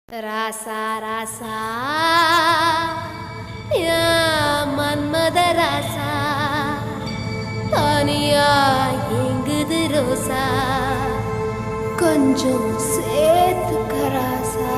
ராசா ராசா யா மன்மத ராசா தனியா எங்குது ரோசா கொஞ்சம் சேர்த்துக்க ராசா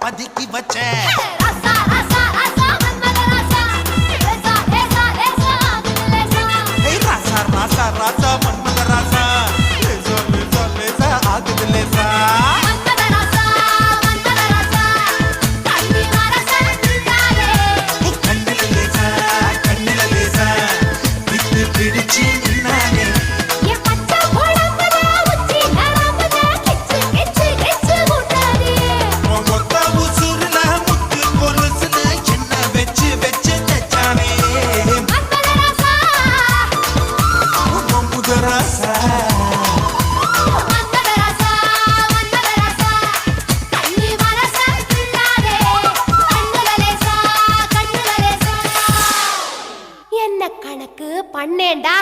பதுக்கி வச்சே ராசா ராசா மன்மத ராசா லேசா லேசா லேசா ஆகுது லேசா கண்ணில லேசா கண்ணில லேசா விட்டு பிடிச்சு நின்னானே கணக்கு பண்ணேண்டா.